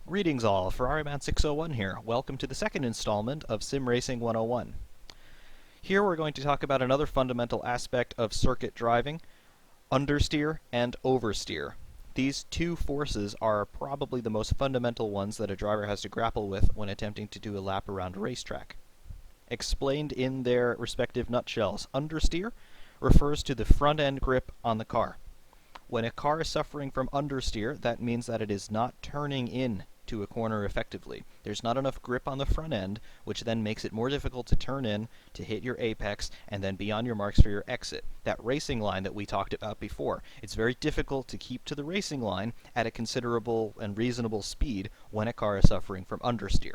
Greetings all, Ferrari 601 here. Welcome to the second installment of Sim Racing 101. Here we're going to talk about another fundamental aspect of circuit driving, understeer and oversteer. These two forces are probably the most fundamental ones that a driver has to grapple with when attempting to do a lap around a racetrack. Explained in their respective nutshells, understeer refers to the front end grip on the car. When a car is suffering from understeer, that means that it is not turning in to a corner effectively. There's not enough grip on the front end, which then makes it more difficult to turn in, to hit your apex, and then be on your marks for your exit. That racing line that we talked about before. It's very difficult to keep to the racing line at a considerable and reasonable speed when a car is suffering from understeer.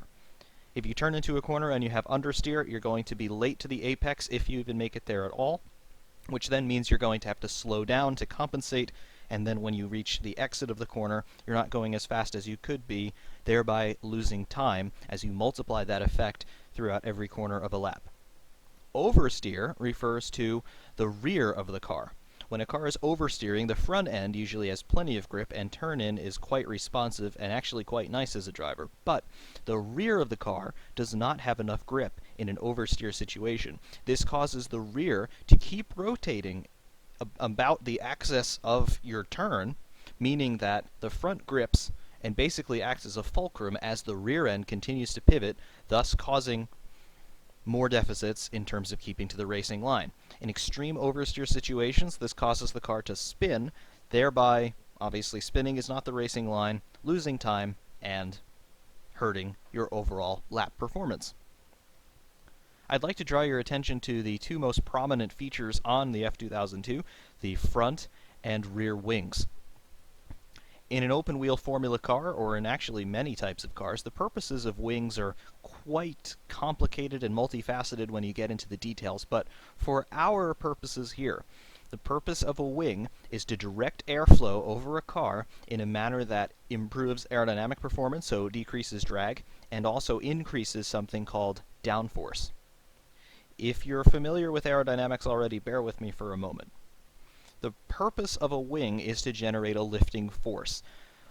If you turn into a corner and you have understeer, you're going to be late to the apex if you even make it there at all, which then means you're going to have to slow down to compensate, and then when you reach the exit of the corner, you're not going as fast as you could be, thereby losing time as you multiply that effect throughout every corner of a lap. Oversteer refers to the rear of the car. When a car is oversteering, the front end usually has plenty of grip and turn-in is quite responsive and actually quite nice as a driver. But the rear of the car does not have enough grip in an oversteer situation. This causes the rear to keep rotating about the axis of your turn, meaning that the front grips and basically acts as a fulcrum as the rear end continues to pivot, thus causing more deficits in terms of keeping to the racing line. In extreme oversteer situations, this causes the car to spin, thereby, obviously spinning is not the racing line, losing time, and hurting your overall lap performance. I'd like to draw your attention to the two most prominent features on the F2002, the front and rear wings. In an open-wheel Formula car, or in actually many types of cars, the purposes of wings are quite complicated and multifaceted when you get into the details, but for our purposes here, the purpose of a wing is to direct airflow over a car in a manner that improves aerodynamic performance, so decreases drag, and also increases something called downforce. If you're familiar with aerodynamics already, bear with me for a moment. The purpose of a wing is to generate a lifting force.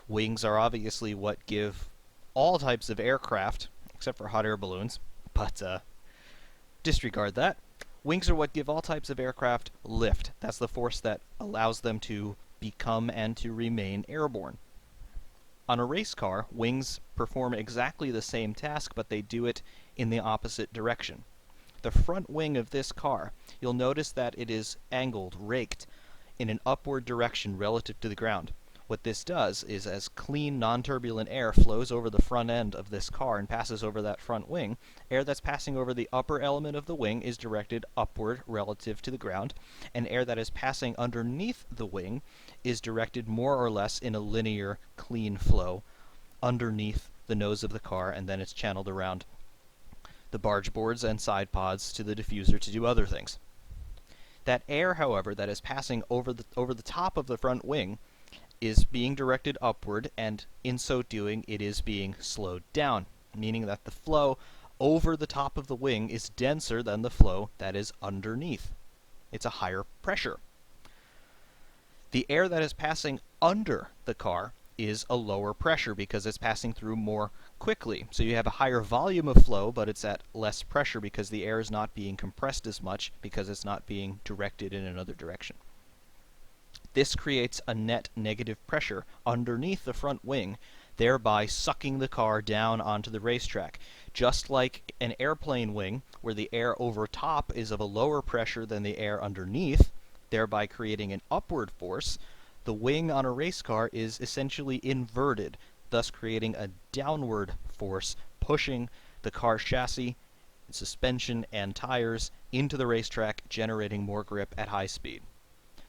Wings are obviously what give all types of aircraft, except for hot air balloons, but disregard that. Wings are what give all types of aircraft lift. That's the force that allows them to become and to remain airborne. On a race car, wings perform exactly the same task, but they do it in the opposite direction. The front wing of this car, you'll notice that it is angled, raked, in an upward direction relative to the ground. What this does is as clean, non-turbulent air flows over the front end of this car and passes over that front wing, air that's passing over the upper element of the wing is directed upward relative to the ground, and air that is passing underneath the wing is directed more or less in a linear, clean flow underneath the nose of the car, and then it's channeled around the barge boards and side pods to the diffuser to do other things. That air, however, that is passing over the top of the front wing is being directed upward, and in so doing, it is being slowed down, meaning that the flow over the top of the wing is denser than the flow that is underneath. It's a higher pressure. The air that is passing under the car is a lower pressure because it's passing through more quickly. So you have a higher volume of flow, but it's at less pressure because the air is not being compressed as much because it's not being directed in another direction. This creates a net negative pressure underneath the front wing, thereby sucking the car down onto the racetrack. Just like an airplane wing, where the air over top is of a lower pressure than the air underneath, thereby creating an upward force, the wing on a race car is essentially inverted, thus creating a downward force, pushing the car's chassis, suspension, and tires into the racetrack, generating more grip at high speed.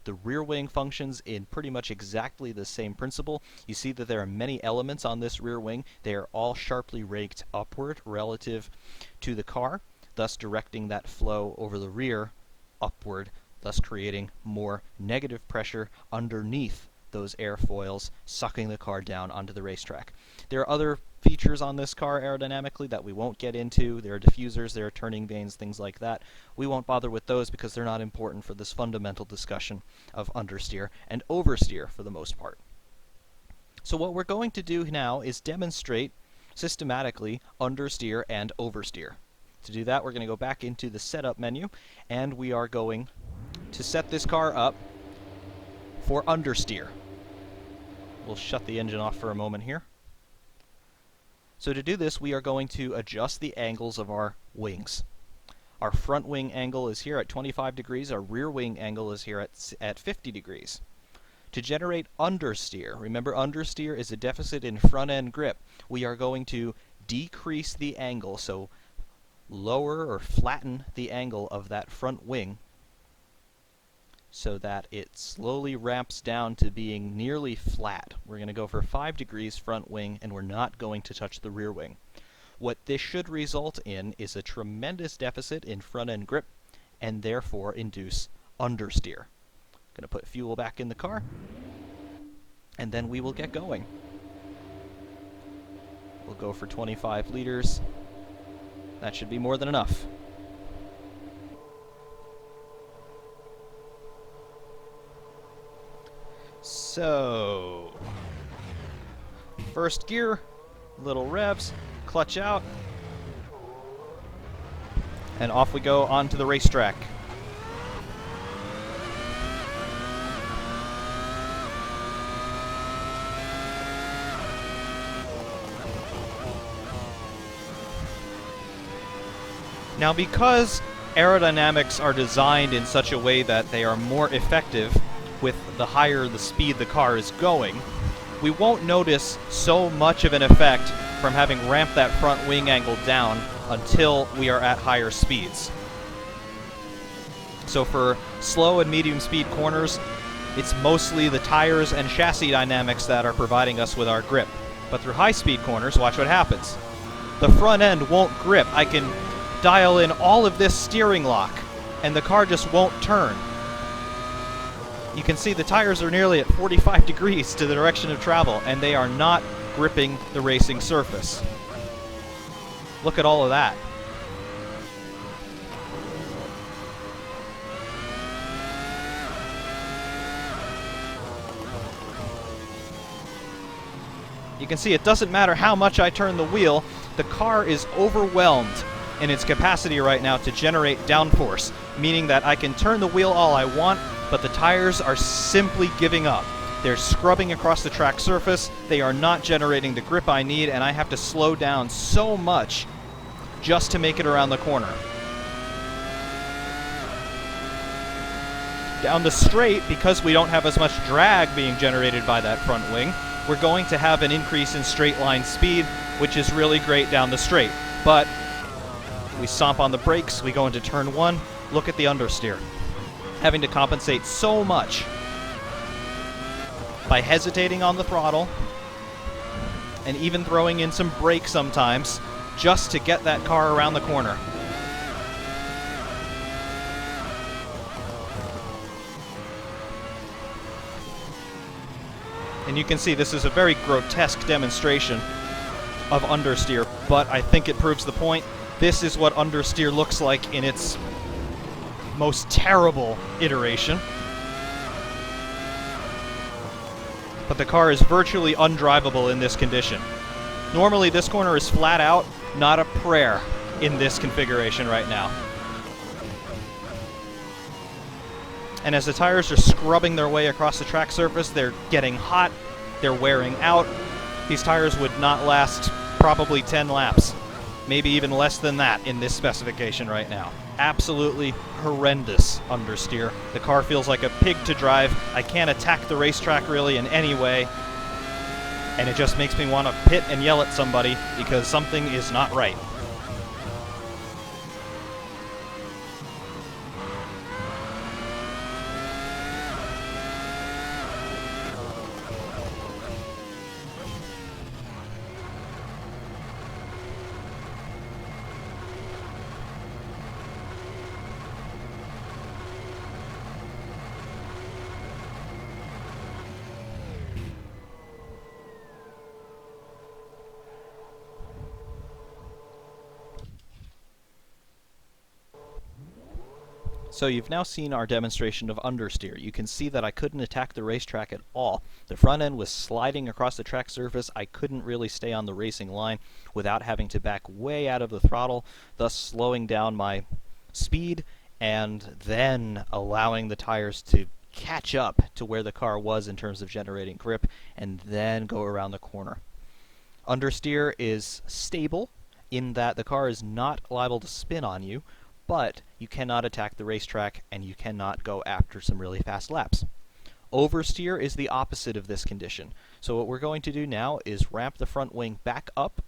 The rear wing functions in pretty much exactly the same principle. You see that there are many elements on this rear wing. They are all sharply raked upward relative to the car, thus directing that flow over the rear upward, thus creating more negative pressure underneath those airfoils, sucking the car down onto the racetrack. There are other features on this car aerodynamically that we won't get into. There are diffusers, there are turning vanes, things like that. We won't bother with those because they're not important for this fundamental discussion of understeer and oversteer for the most part. So what we're going to do now is demonstrate systematically understeer and oversteer. To do that, we're going to go back into the setup menu, and we are going to set this car up for understeer. We'll shut the engine off for a moment here. So to do this, we are going to adjust the angles of our wings. Our front wing angle is here at 25 degrees. Our rear wing angle is here at 50 degrees. To generate understeer, remember understeer is a deficit in front end grip. We are going to decrease the angle, so lower or flatten the angle of that front wing so that it slowly ramps down to being nearly flat. We're going to go for 5 degrees front wing, and we're not going to touch the rear wing. What this should result in is a tremendous deficit in front end grip and therefore induce understeer. Going to put fuel back in the car, and then we will get going. We'll go for 25 liters. That should be more than enough. So, first gear, little revs, clutch out, and off we go onto the racetrack. Now, because aerodynamics are designed in such a way that they are more effective with the higher the speed the car is going, we won't notice so much of an effect from having ramped that front wing angle down until we are at higher speeds. So for slow and medium speed corners, it's mostly the tires and chassis dynamics that are providing us with our grip. But through high speed corners, watch what happens. The front end won't grip. I can dial in all of this steering lock, and the car just won't turn. You can see the tires are nearly at 45 degrees to the direction of travel, and they are not gripping the racing surface. Look at all of that. You can see it doesn't matter how much I turn the wheel, the car is overwhelmed in its capacity right now to generate downforce, meaning that I can turn the wheel all I want, but the tires are simply giving up. They're scrubbing across the track surface, they are not generating the grip I need, and I have to slow down so much just to make it around the corner. Down the straight, because we don't have as much drag being generated by that front wing, we're going to have an increase in straight line speed, which is really great down the straight. But we stomp on the brakes, we go into turn one, look at the understeer. Having to compensate so much by hesitating on the throttle and even throwing in some brakes sometimes just to get that car around the corner. And you can see this is a very grotesque demonstration of understeer, but I think it proves the point. This is what understeer looks like in its most terrible iteration. But the car is virtually undrivable in this condition. Normally this corner is flat out, not a prayer in this configuration right now. And as the tires are scrubbing their way across the track surface, they're getting hot, they're wearing out. These tires would not last probably 10 laps. Maybe even less than that in this specification right now. Absolutely horrendous understeer. The car feels like a pig to drive. I can't attack the racetrack really in any way. And it just makes me want to pit and yell at somebody because something is not right. So you've now seen our demonstration of understeer. You can see that I couldn't attack the racetrack at all. The front end was sliding across the track surface. I couldn't really stay on the racing line without having to back way out of the throttle, thus slowing down my speed and then allowing the tires to catch up to where the car was in terms of generating grip and then go around the corner. Understeer is stable in that the car is not liable to spin on you, but you cannot attack the racetrack and you cannot go after some really fast laps. Oversteer is the opposite of this condition. So what we're going to do now is ramp the front wing back up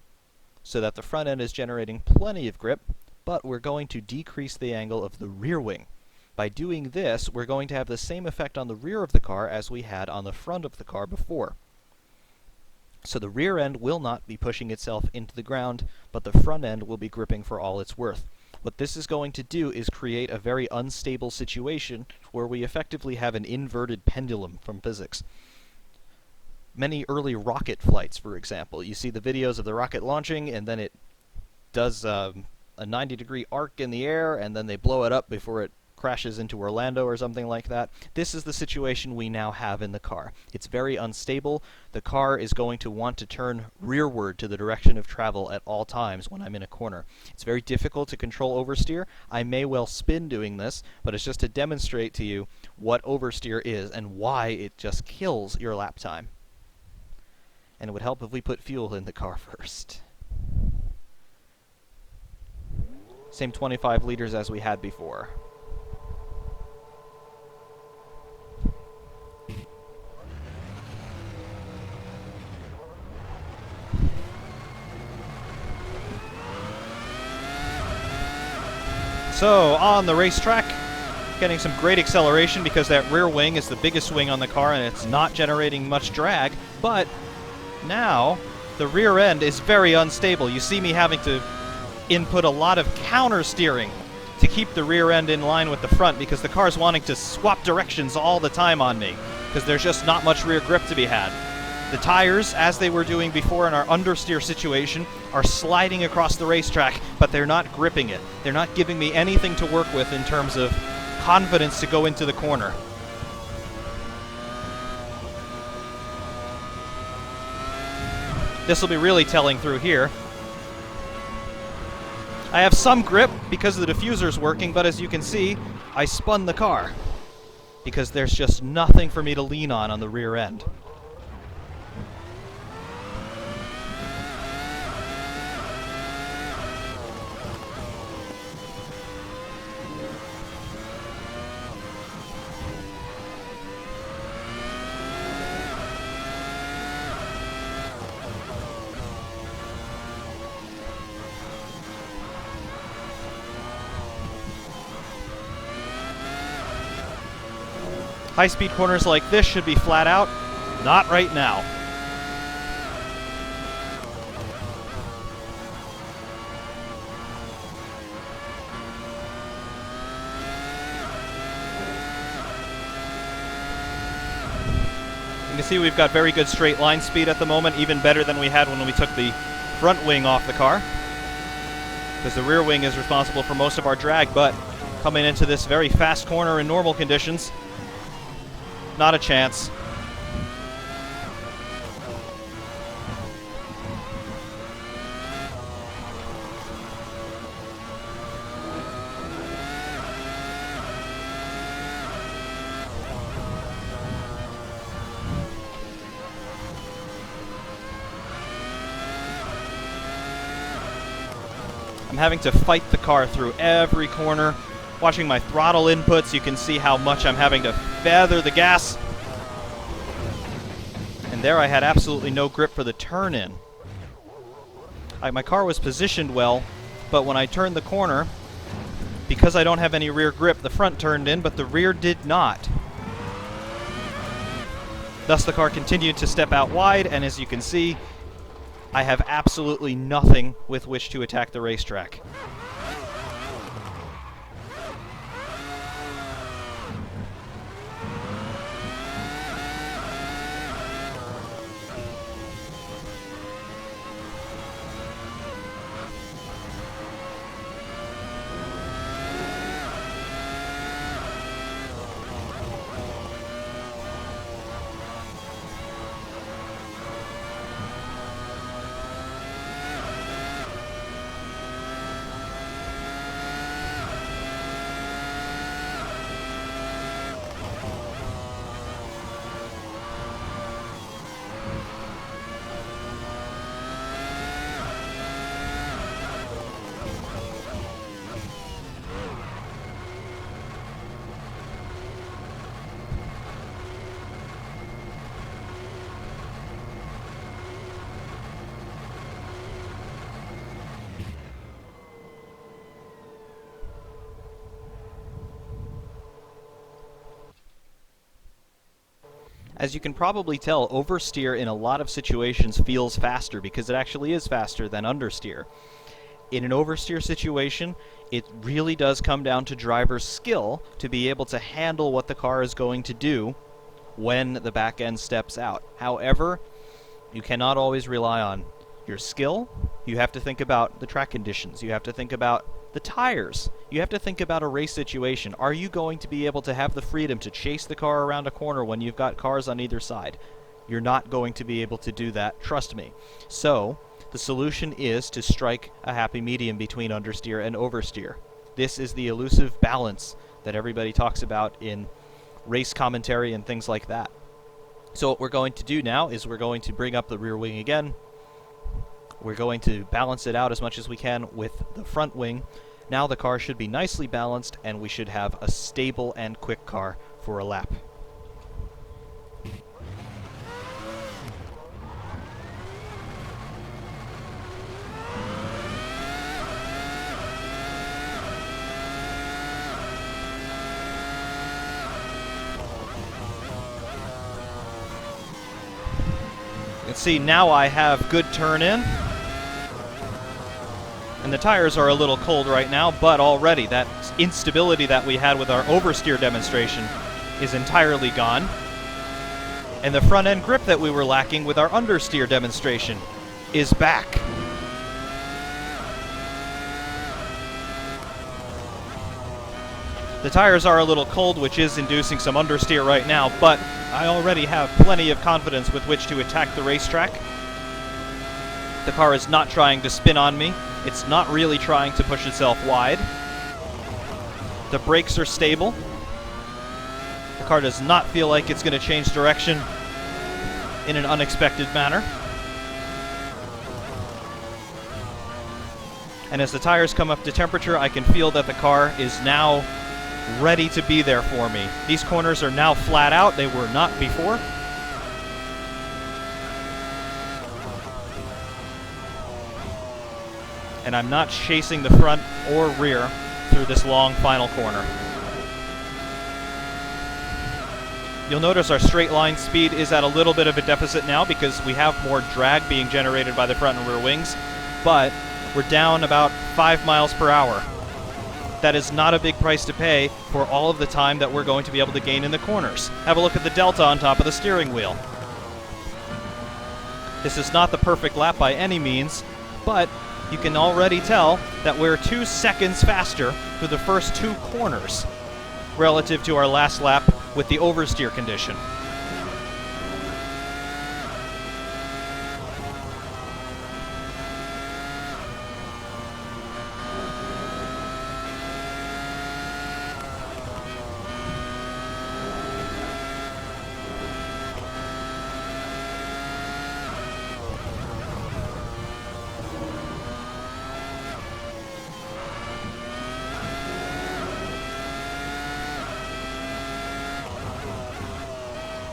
so that the front end is generating plenty of grip, but we're going to decrease the angle of the rear wing. By doing this, we're going to have the same effect on the rear of the car as we had on the front of the car before. So the rear end will not be pushing itself into the ground, but the front end will be gripping for all it's worth. What this is going to do is create a very unstable situation where we effectively have an inverted pendulum from physics. Many early rocket flights, for example, you see the videos of the rocket launching and then it does a 90-degree arc in the air and then they blow it up before it crashes into Orlando or something like that. This is the situation we now have in the car. It's very unstable. The car is going to want to turn rearward to the direction of travel at all times when I'm in a corner. It's very difficult to control oversteer. I may well spin doing this, but it's just to demonstrate to you what oversteer is and why it just kills your lap time. And it would help if we put fuel in the car first. Same 25 liters as we had before. So, on the racetrack, getting some great acceleration because that rear wing is the biggest wing on the car and it's not generating much drag, but now the rear end is very unstable. You see me having to input a lot of counter steering to keep the rear end in line with the front because the car's wanting to swap directions all the time on me because there's just not much rear grip to be had. The tires, as they were doing before in our understeer situation, are sliding across the racetrack, but they're not gripping it. They're not giving me anything to work with in terms of confidence to go into the corner. This will be really telling through here. I have some grip because the diffuser's working, but as you can see, I spun the car because there's just nothing for me to lean on the rear end. High-speed corners like this should be flat out. Not right now. You can see we've got very good straight line speed at the moment, even better than we had when we took the front wing off the car. Because the rear wing is responsible for most of our drag, but coming into this very fast corner in normal conditions, not a chance. I'm having to fight the car through every corner. Watching my throttle inputs, you can see how much I'm having to feather the gas. And there I had absolutely no grip for the turn-in. My car was positioned well, but when I turned the corner, because I don't have any rear grip, the front turned in, but the rear did not. Thus the car continued to step out wide, and as you can see, I have absolutely nothing with which to attack the racetrack. As you can probably tell, oversteer in a lot of situations feels faster because it actually is faster than understeer. In an oversteer situation, it really does come down to driver's skill to be able to handle what the car is going to do when the back end steps out. However, you cannot always rely on your skill. You have to think about the track conditions. You have to think about the tires. You have to think about a race situation. Are you going to be able to have the freedom to chase the car around a corner when you've got cars on either side? You're not going to be able to do that, trust me. So, the solution is to strike a happy medium between understeer and oversteer. This is the elusive balance that everybody talks about in race commentary and things like that. So what we're going to do now is we're going to bring up the rear wing again. We're going to balance it out as much as we can with the front wing. Now the car should be nicely balanced and we should have a stable and quick car for a lap. You can see now I have good turn in. And the tires are a little cold right now, but already that instability that we had with our oversteer demonstration is entirely gone. And the front end grip that we were lacking with our understeer demonstration is back. The tires are a little cold, which is inducing some understeer right now, but I already have plenty of confidence with which to attack the racetrack. The car is not trying to spin on me. It's not really trying to push itself wide. The brakes are stable. The car does not feel like it's going to change direction in an unexpected manner. And as the tires come up to temperature, I can feel that the car is now ready to be there for me. These corners are now flat out. They were not before. And I'm not chasing the front or rear through this long final corner. You'll notice our straight line speed is at a little bit of a deficit now because we have more drag being generated by the front and rear wings, but we're down about 5 miles per hour. That is not a big price to pay for all of the time that we're going to be able to gain in the corners. Have a look at the delta on top of the steering wheel. This is not the perfect lap by any means, but you can already tell that we're 2 seconds faster through the first 2 corners relative to our last lap with the oversteer condition.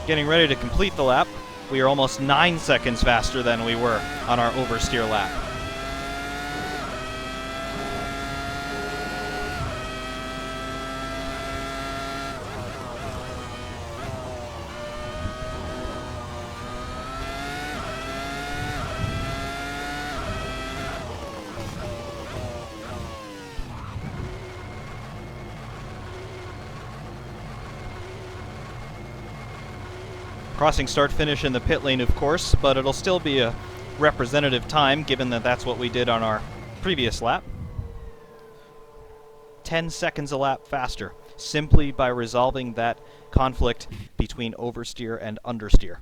Getting ready to complete the lap. We are almost 9 seconds faster than we were on our oversteer lap. Crossing start finish in the pit lane, of course, but it'll still be a representative time given that that's what we did on our previous lap. 10 seconds a lap faster, simply by resolving that conflict between oversteer and understeer.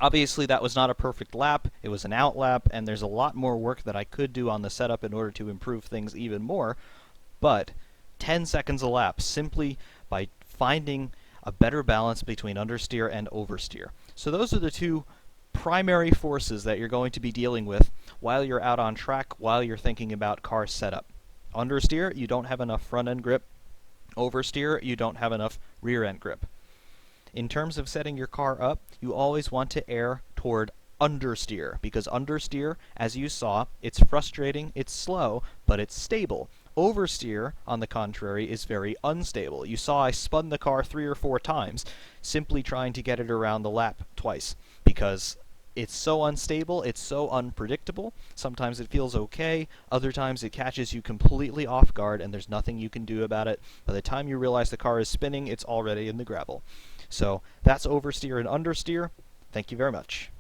Obviously, that was not a perfect lap. It was an out lap, and there's a lot more work that I could do on the setup in order to improve things even more, but 10 seconds a lap simply by finding a better balance between understeer and oversteer. So those are the 2 primary forces that you're going to be dealing with while you're out on track, while you're thinking about car setup. Understeer, you don't have enough front end grip. Oversteer, you don't have enough rear end grip. In terms of setting your car up, you always want to err toward understeer, because understeer, as you saw, it's frustrating, it's slow, but it's stable. Oversteer, on the contrary, is very unstable. You saw I spun the car 3 or 4 times simply trying to get it around the lap twice, because it's so unstable, it's so unpredictable. Sometimes it feels okay, other times it catches you completely off guard and there's nothing you can do about it. By the time you realize the car is spinning, it's already in the gravel. So that's oversteer and understeer. Thank you very much.